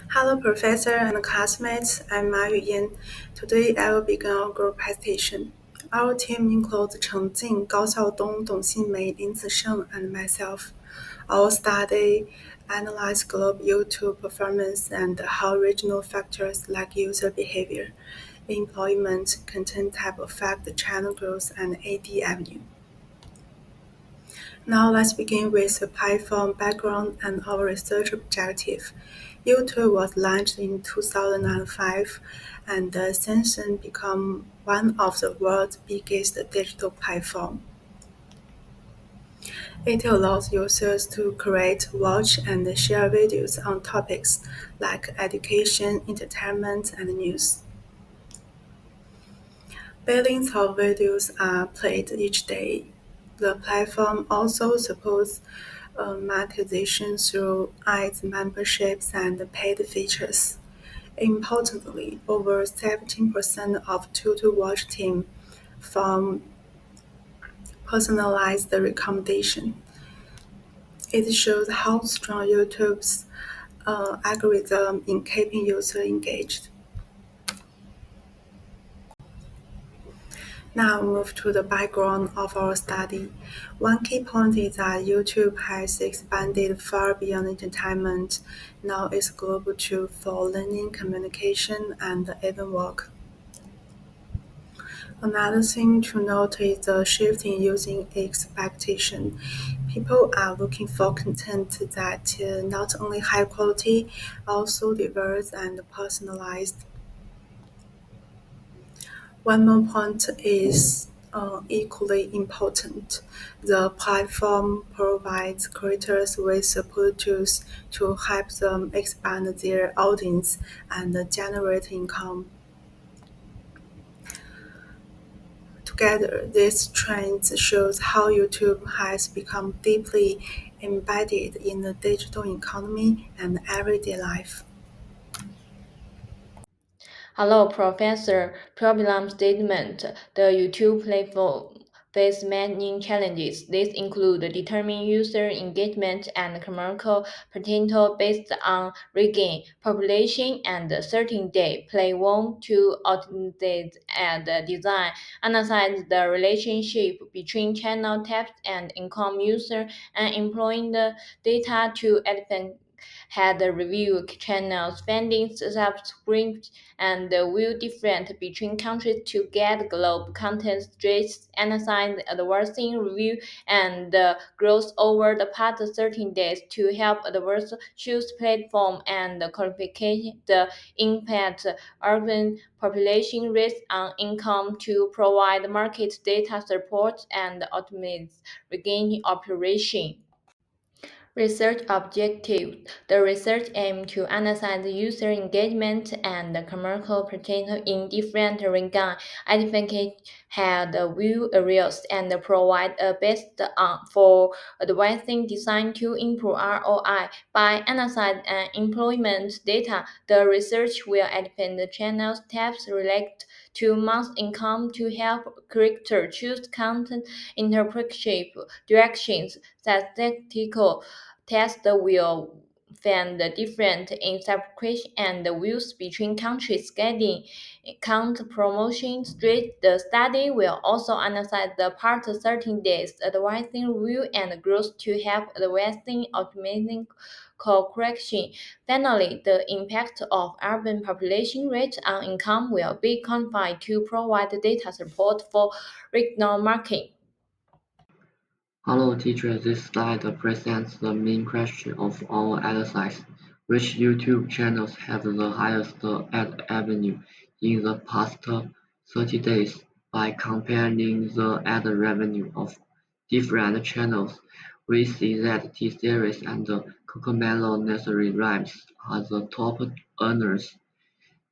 Hello, Professor and classmates. I'm Ma Yuyan. Today I will begin our group presentation. Our team includes Cheng Jing, Gao Xiaodong, Dong Xinmei, Lin Zisheng, and myself. Our study analyze global YouTube performance and how regional factors like user behavior, employment, content type affect the channel growth and AD revenue. Now let's begin with the platform background and our research objective. YouTube was launched in 2005 and since then become one of the world's biggest digital platforms. It allows users to create, watch, and share videos on topics like education, entertainment, and news. Billions of videos are played each day. The platform also supports monetization through ads, memberships, and paid features. Importantly, over 17% of total watch time from personalized recommendation. It shows how strong YouTube's algorithm in keeping users engaged. Now move to the background of our study. One key point is that YouTube has expanded far beyond entertainment. Now it's a global tool for learning, communication, and even work. Another thing to note is the shift in using expectation. People are looking for content that not only high quality, also diverse and personalized. One more point is equally important. The platform provides creators with support tools to help them expand their audience and generate income. Together, this trend shows how YouTube has become deeply embedded in the digital economy and everyday life. Hello, Professor. Problem statement. The YouTube platform faces many challenges. These include determining user engagement and commercial potential based on region, population, and certain day. Play one to optimize and design. Analyze the relationship between channel types and income user and employing the data to advance had reviewed channel spending subscriptions and will different between countries to get global content rates, analyze advancing review and growth over the past 13 days to help adverse choose platform and qualification the impact urban population rates on income to provide market data support and optimize regain operation. Research objectives. The research aimed to analyze user engagement and commercial potential in different regions, identify had view areas, and provide a best for advancing design to improve ROI. By analyzing employment data, the research will identify the channel steps related to month income to help creators choose content interpretation directions, statistical tests will find the difference in subscription and views between countries getting count promotion rate. The study will also analyze the past 13 days advising review and growth to help advancing optimizing correction. Finally, the impact of urban population rate on income will be quantified to provide data support for regional market. Hello teacher, this slide presents the main question of our analysis. Which YouTube channels have the highest ad revenue in the past 30 days? By comparing the ad revenue of different channels, we see that T-Series and Cocomelon Nursery Rhymes are the top earners.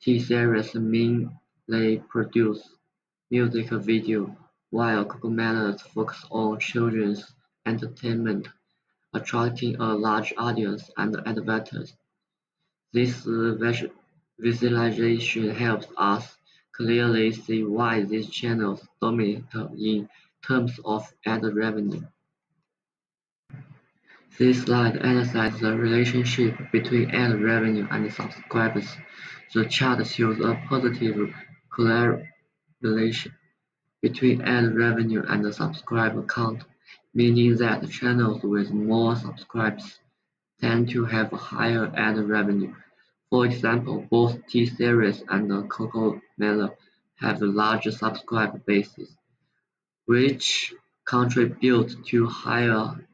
T-Series mainly produce music video, while Cocomelons focus on children's entertainment, attracting a large audience and advertisers. This visualization helps us clearly see why these channels dominate in terms of ad revenue. This slide analyzes the relationship between ad revenue and subscribers. The chart shows a positive correlation between ad revenue and the subscriber count, meaning that channels with more subscribers tend to have higher ad revenue. For example, both T-Series and Cocomelon have large subscriber bases, which contribute to higher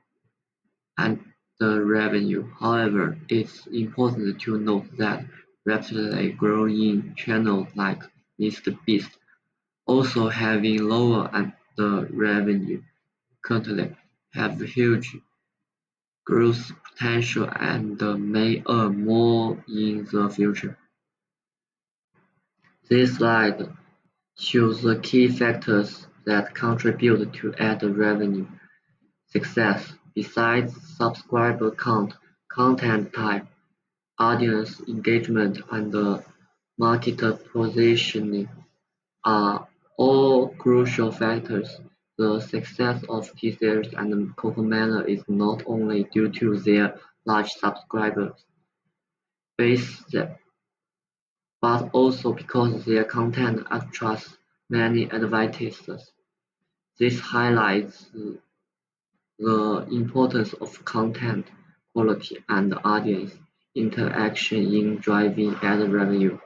ad revenue. However, it's important to note that rapidly growing channels like MrBeast also having lower ad revenue currently have huge growth potential and may earn more in the future. This slide shows the key factors that contribute to ad revenue success, besides subscriber count, content type, audience engagement, and market positioning are all crucial factors. The success of T-Series and Cocomelon is not only due to their large subscriber base but also because their content attracts many advertisers. This highlights the importance of content quality and audience interaction in driving ad revenue.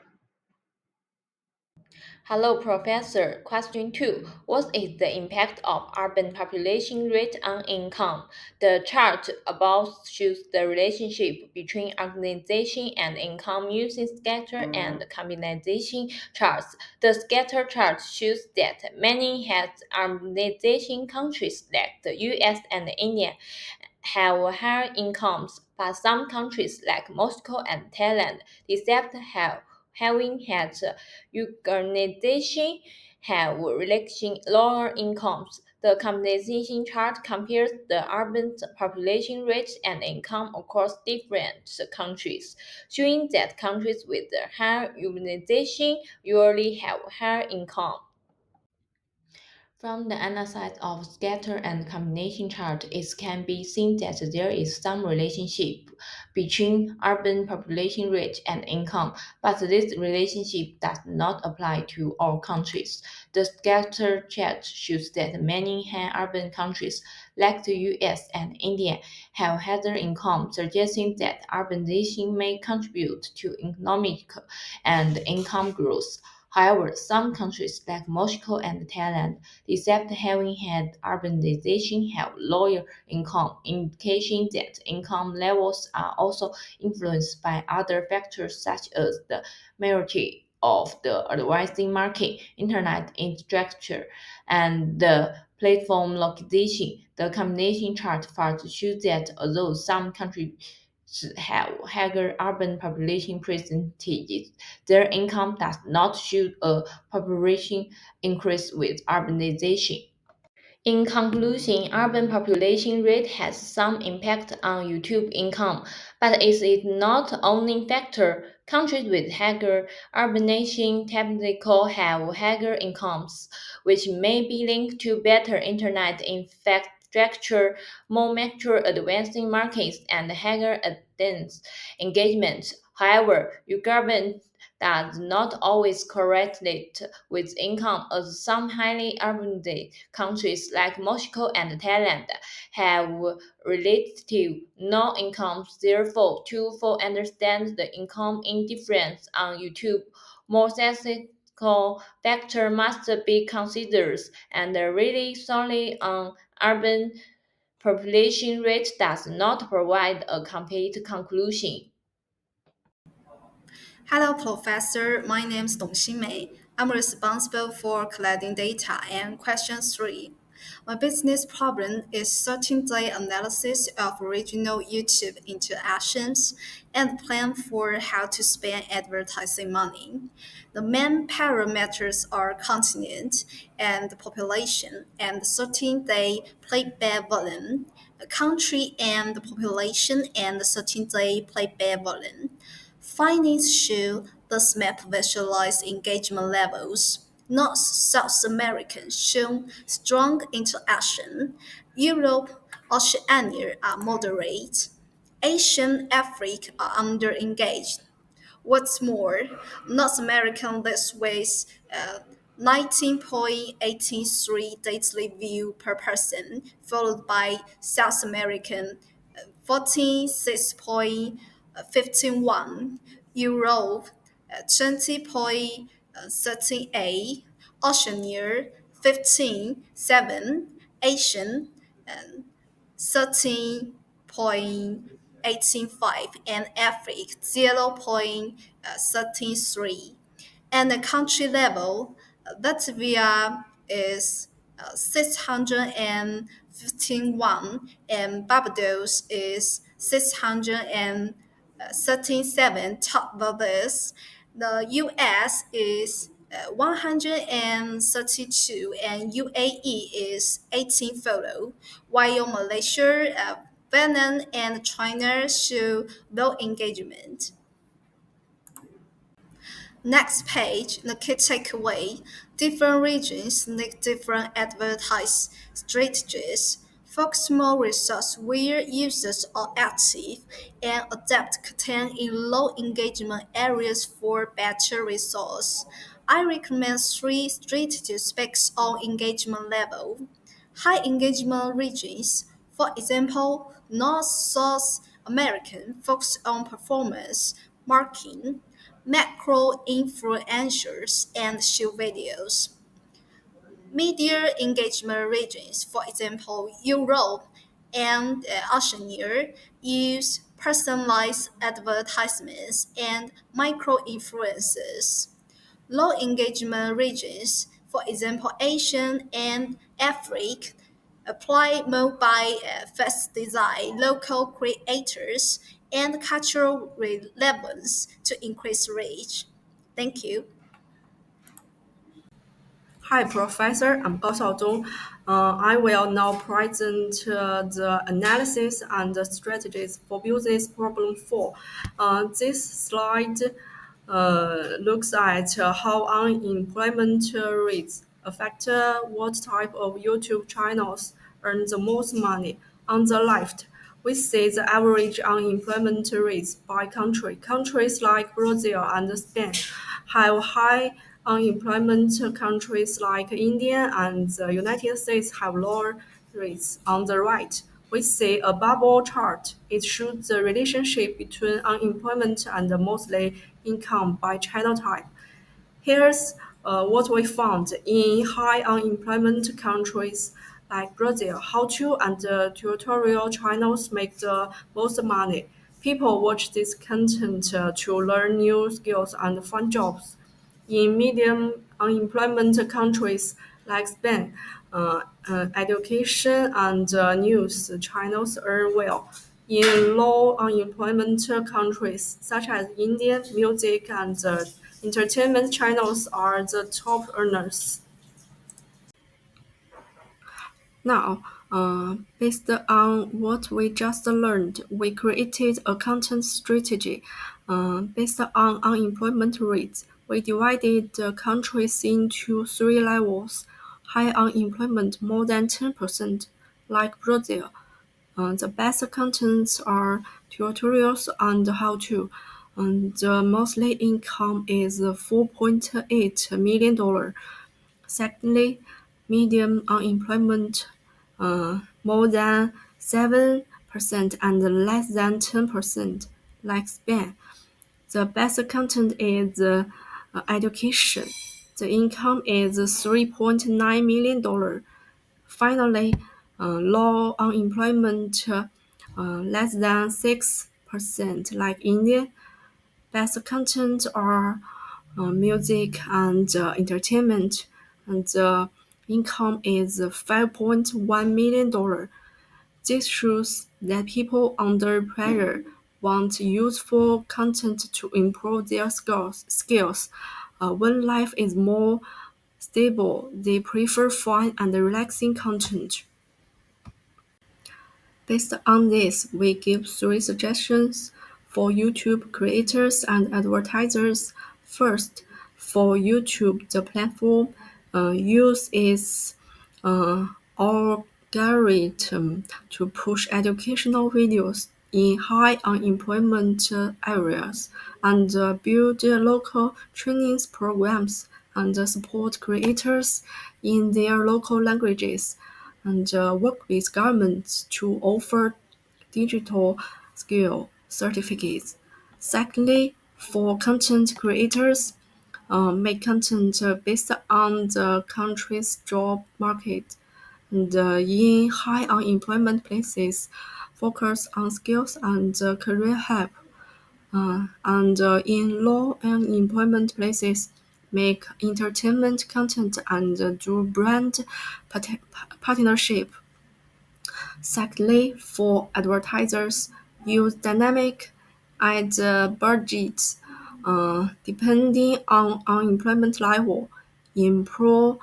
Hello, Professor. Question 2. What is the impact of urban population rate on income? The chart above shows the relationship between urbanization and income using scatter and combination charts. The scatter chart shows that many had urbanization countries like the US and India have higher incomes, but some countries like Moscow and Thailand, despite having had urbanization, have relaxing lower incomes. The compensation chart compares the urban population rate and income across different countries, showing that countries with higher urbanization usually have higher income. From the analysis of scatter and combination chart, it can be seen that there is some relationship between urban population rate and income, but this relationship does not apply to all countries. The scatter chart shows that many high-urban countries, like the US and India, have higher income, suggesting that urbanization may contribute to economic and income growth. However, some countries like Moscow and Thailand, despite having had urbanization, have lower income, indicating that income levels are also influenced by other factors such as the maturity of the advertising market, internet infrastructure, and the platform localization. The combination chart further shows that although some countries have higher urban population percentages, their income does not show a population increase with urbanization. In conclusion, urban population rate has some impact on YouTube income, but it is not the only factor. Countries with higher urbanization typically have higher incomes, which may be linked to better internet infrastructure, more mature advancing markets, and higher audience engagement. However, government does not always correlate with income, as some highly urbanized countries like Moscow and Thailand have relative no incomes. Therefore, to fully understand the income indifference on YouTube, more statistical factors must be considered, and really solely on urban population rate does not provide a complete conclusion. Hello, Professor. My name is Dong Xinmei. I'm responsible for collecting data and question 3. My business problem is 13-day analysis of original YouTube interactions and plan for how to spend advertising money. The main parameters are continent and population and 13-day playback volume, country and population and 13-day playback volume. Findings show this map visualized engagement levels. North South America shown strong interaction. Europe, Oceania are moderate. Asian, Africa are under-engaged. What's more, North American list with 19.83 daily view per person, followed by South American 46.51, Europe 20.38, Oceania 15.7, Asian 13.185, and Africa 0.33. And the country level, Latvia is 651 and Barbados is 637 top of this. The US is 132 and UAE is 18 photo, while Malaysia, Vietnam, and China show low engagement. Next page, the key takeaway. Different regions need different advertise strategies. Focus more resource where users are active and adapt content in low engagement areas for better results. I recommend three strategies based on engagement level. High engagement regions, for example, North South American, focus on performance marketing, macro influencers, and show videos. Media engagement regions, for example, Europe and Oceania, use personalized advertisements and micro influencers. Low engagement regions, for example, Asian and Africa, apply mobile first design, local creators, and cultural relevance to increase reach. Thank you. Hi, Professor. I'm Gao Xiaozhong. I will now present the analysis and the strategies for business problem 4. This slide looks at how unemployment rates affect what type of YouTube channels earn the most money. On the left, we see the average unemployment rates by country. Countries like Brazil and Spain have high unemployment. Countries like India and the United States have lower rates. On the right, we see a bubble chart. It shows the relationship between unemployment and the monthly income by channel type. Here's what we found in high unemployment countries like Brazil. How-to and tutorial channels make the most money. People watch this content to learn new skills and find jobs. In medium unemployment countries like Spain, education and news channels earn well. In low unemployment countries such as India, music and entertainment channels are the top earners. Now, based on what we just learned, we created a content strategy. Based on unemployment rates, we divided the countries into three levels. High unemployment, more than 10%, like Brazil. The best contents are tutorials and how-to. And the monthly income is $4.8 million. Secondly, medium unemployment, more than 7% and less than 10%, like Spain. The best content is education. The income is $3.9 million. Finally, low unemployment, less than 6%, like India. Best content are music and entertainment, and the income is $5.1 million. This shows that people under pressure want useful content to improve their skills. When life is more stable, they prefer fun and relaxing content. Based on this, we give three suggestions for YouTube creators and advertisers. First, for YouTube, the platform use is algorithm to push educational videos in high unemployment areas and build local training programs and support creators in their local languages and work with governments to offer digital skill certificates. Secondly, for content creators, make content based on the country's job market and in high unemployment places, focus on skills and career help. And in low unemployment places, make entertainment content and do brand partnership. Secondly, for advertisers, use dynamic ad budgets depending on unemployment level. In poor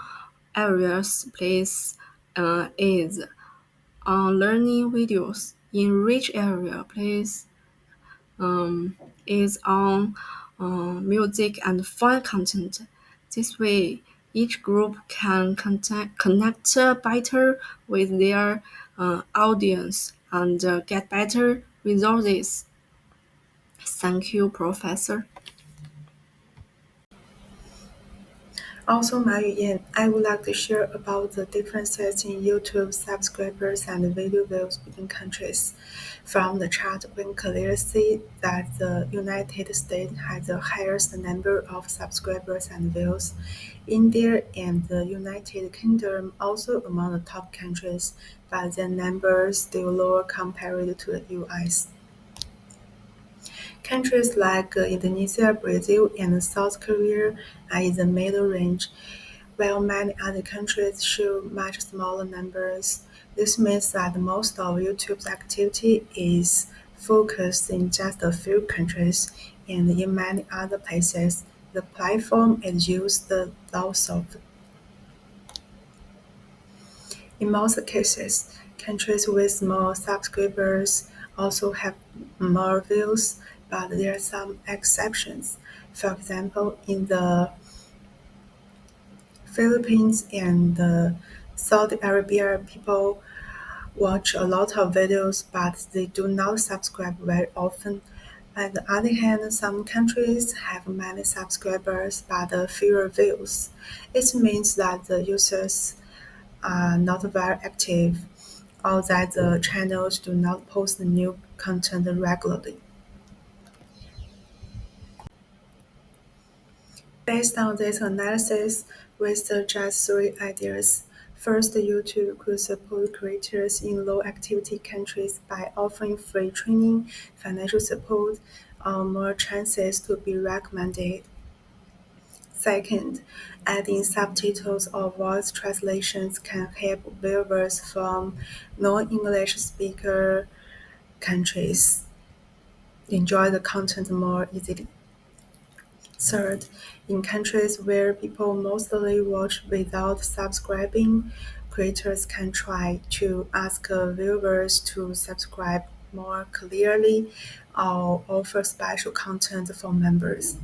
areas, place ads on learning videos. In rich area, place um, is on music and fun content. This way, each group can connect better with their audience and get better results. Thank you, Professor. Also, Ma Yuyan, I would like to share about the differences in YouTube subscribers and video views between countries. From the chart, we can clearly see that the United States has the highest number of subscribers and views. India and the United Kingdom also among the top countries, but their numbers still lower compared to the US. Countries like Indonesia, Brazil, and South Korea are in the middle range, while many other countries show much smaller numbers. This means that most of YouTube's activity is focused in just a few countries, and in many other places, the platform is used lots of. In most cases, countries with small subscribers also have more views, but there are some exceptions. For example, in the Philippines and Saudi Arabia, people watch a lot of videos, but they do not subscribe very often. On the other hand, some countries have many subscribers but fewer views. It means that the users are not very active or that the channels do not post new content regularly. Based on this analysis, we suggest three ideas. First, YouTube could support creators in low-activity countries by offering free training, financial support, or more chances to be recommended. Second, adding subtitles or voice translations can help viewers from non-English speaker countries enjoy the content more easily. Third, in countries where people mostly watch without subscribing, creators can try to ask viewers to subscribe more clearly or offer special content for members.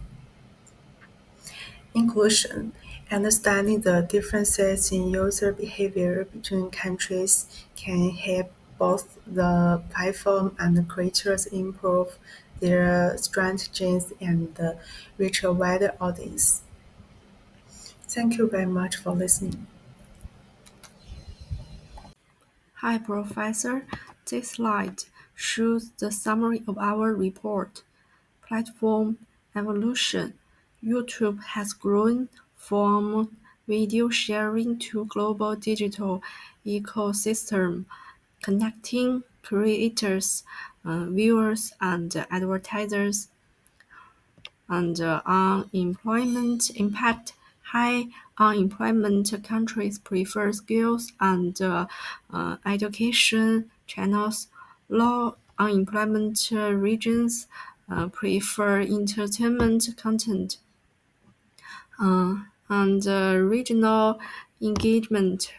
Inclusion: understanding the differences in user behavior between countries can help both the platform and the creators improve their strategies and reach a wider audience. Thank you very much for listening. Hi, Professor. This slide shows the summary of our report. Platform evolution. YouTube has grown from video sharing to global digital ecosystem, connecting creators, viewers, and advertisers. And unemployment impact. High unemployment countries prefer skills and education channels. Low unemployment regions prefer entertainment content and regional engagement.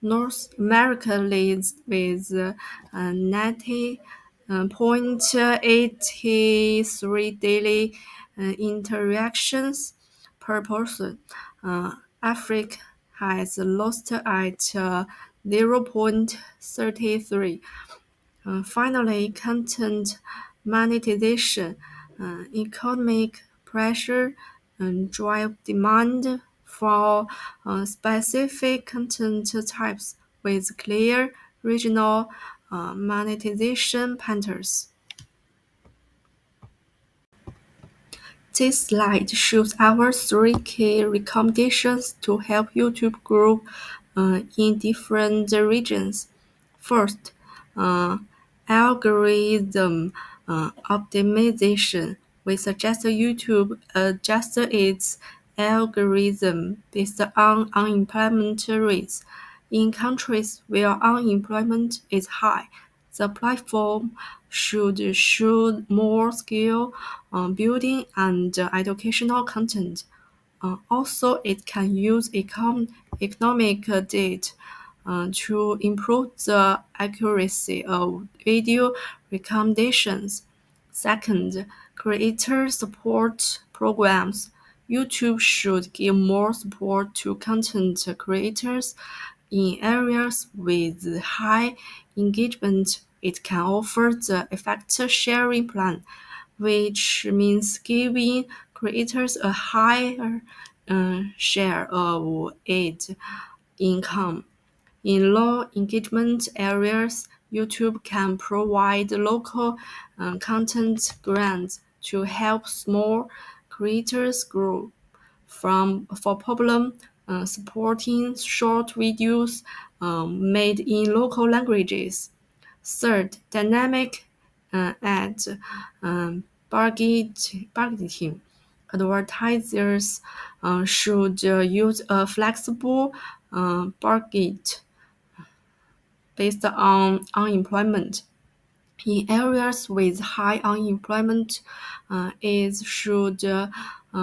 North America leads with 90.83 daily interactions per person. Africa has lost at 0.33. Finally, content monetization. Economic pressure drive demand for specific content types with clear regional monetization patterns. This slide shows our three key recommendations to help YouTube grow in different regions. First, uh, algorithm optimization. We suggest YouTube adjust its algorithm based on unemployment rates. In countries where unemployment is high, the platform should show more skill building and educational content. Also, it can use economic data to improve the accuracy of video recommendations. Second, creator support programs. YouTube should give more support to content creators in areas with high engagement. It can offer the effect sharing plan, which means giving creators a higher share of ad income. In low engagement areas, YouTube can provide local content grants to help small creators grow. For problem supporting short videos made in local languages. Third, dynamic ad targeting. Advertisers should use a flexible target based on unemployment. In areas with high unemployment, it should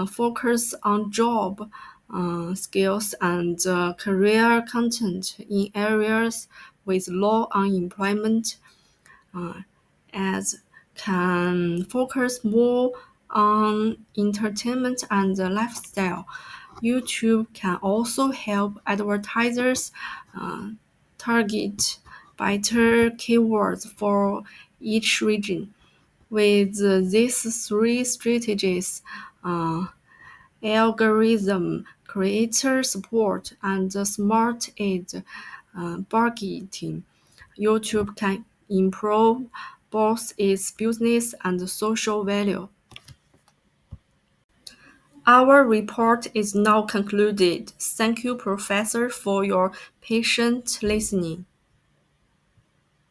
focus on job skills and career content. In areas with low unemployment, ads can focus more on entertainment and lifestyle. YouTube can also help advertisers uh, target better keywords for each region. With these three strategies, uh, algorithm, creator support, and smart ad targeting, YouTube can improve both its business and social value. Our report is now concluded. Thank you, Professor, for your patient listening.